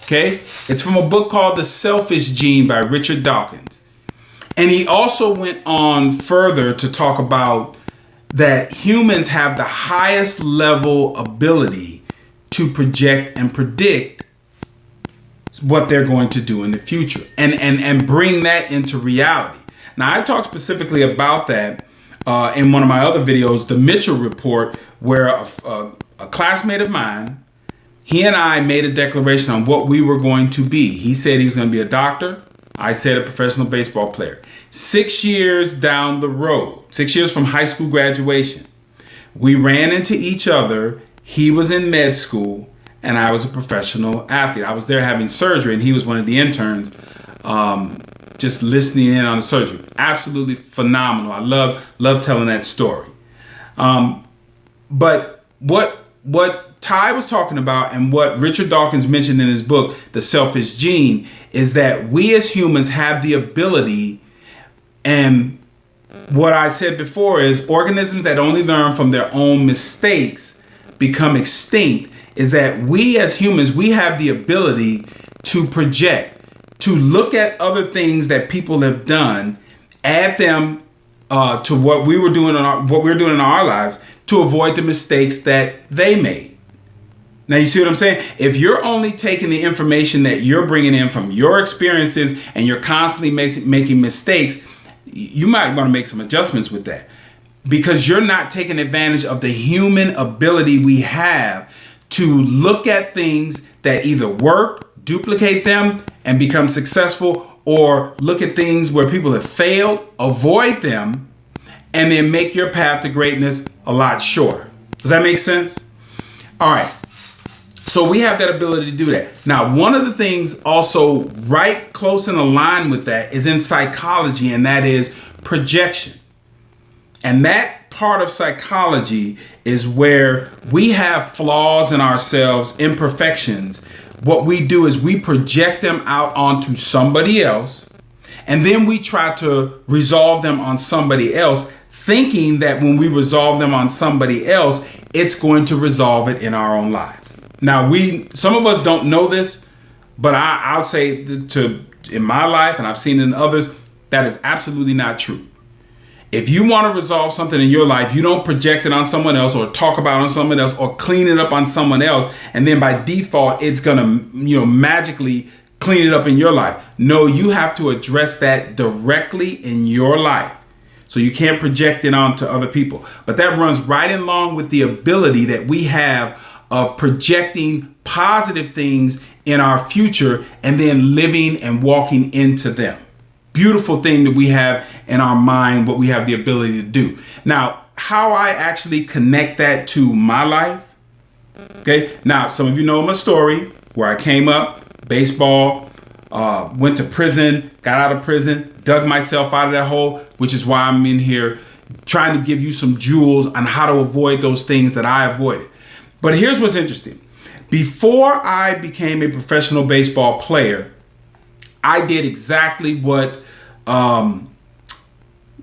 Okay? It's from a book called The Selfish Gene by Richard Dawkins. And he also went on further to talk about that humans have the highest level ability to project and predict what they're going to do in the future and bring that into reality. Now, I talked specifically about that in one of my other videos, the Mitchell Report, where a classmate of mine, he and I made a declaration on what we were going to be. He said he was going to be a doctor. I said a professional baseball player. 6 years down the road, 6 years from high school graduation, we ran into each other. He was in med school and I was a professional athlete. I was there having surgery and he was one of the interns, just listening in on the surgery. Absolutely phenomenal. I love telling that story. But what Ty was talking about and what Richard Dawkins mentioned in his book, The Selfish Gene, is that we as humans have the ability, and what I said before is organisms that only learn from their own mistakes become extinct, is that we as humans, we have the ability to project, to look at other things that people have done, add them to what we were doing in our lives to avoid the mistakes that they made. Now, you see what I'm saying? If you're only taking the information that you're bringing in from your experiences and you're constantly making mistakes, you might want to make some adjustments with that, because you're not taking advantage of the human ability we have to look at things that either work, duplicate them, and become successful, or look at things where people have failed, avoid them, and then make your path to greatness a lot shorter. Does that make sense? All right. So we have that ability to do that. Now, one of the things also right close in line with that is in psychology, and that is projection. And that part of psychology is where we have flaws in ourselves, imperfections. What we do is we project them out onto somebody else, and then we try to resolve them on somebody else, thinking that when we resolve them on somebody else, it's going to resolve it in our own lives. Now, some of us don't know this, but I'll say in my life, and I've seen it in others, that is absolutely not true. If you want to resolve something in your life, you don't project it on someone else or talk about it on someone else or clean it up on someone else, and then by default, it's going to magically clean it up in your life. No, you have to address that directly in your life. So you can't project it onto other people. But that runs right along with the ability that we have of projecting positive things in our future and then living and walking into them. Beautiful thing that we have in our mind, what we have the ability to do. Now, how I actually connect that to my life. Okay. Now, some of you know my story where I came up, baseball, went to prison, got out of prison, dug myself out of that hole, which is why I'm in here trying to give you some jewels on how to avoid those things that I avoided. But here's what's interesting. Before I became a professional baseball player, I did exactly what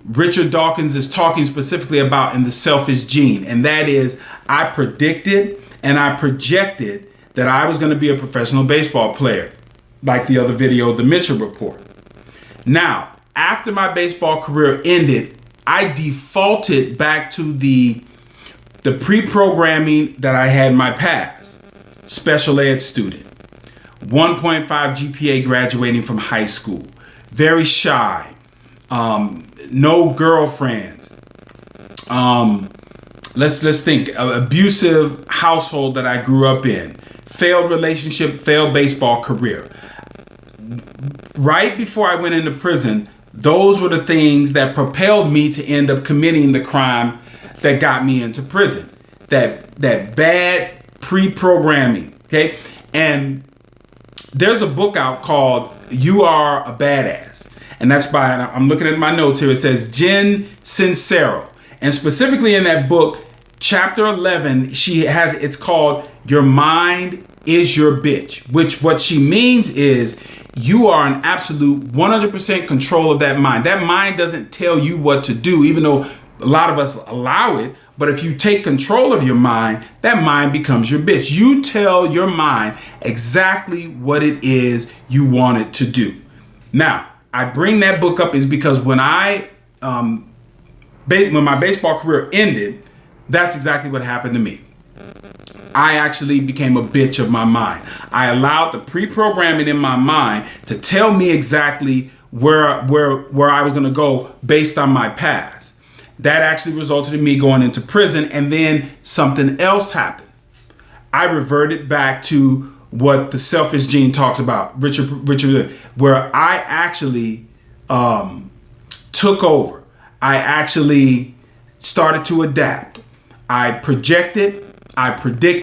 Richard Dawkins is talking specifically about in The Selfish Gene. And that is, I predicted and I projected that I was going to be a professional baseball player, like the other video, The Mitchell Report. Now, after my baseball career ended, I defaulted back to the pre-programming that I had in my past. Special ed student, 1.5 GPA graduating from high school, very shy, no girlfriends. Let's think, abusive household that I grew up in, failed relationship, failed baseball career. Right before I went into prison, those were the things that propelled me to end up committing the crime that got me into prison. That bad pre-programming. Okay. And there's a book out called You Are a Badass. And that's by, I'm looking at my notes here, it says Jen Sincero. And specifically in that book, chapter 11, it's called Your Mind Is Your Bitch, which what she means is you are in absolute 100% control of that mind. That mind doesn't tell you what to do, even though A lot of us allow it, but if you take control of your mind, that mind becomes your bitch. You tell your mind exactly what it is you want it to do. Now, I bring that book up is because when when my baseball career ended, that's exactly what happened to me. I actually became a bitch of my mind. I allowed the pre-programming in my mind to tell me exactly where I was going to go based on my past. That actually resulted in me going into prison, and then something else happened. I reverted back to what the selfish gene talks about, Richard, where I actually took over. I actually started to adapt. I projected, I predicted.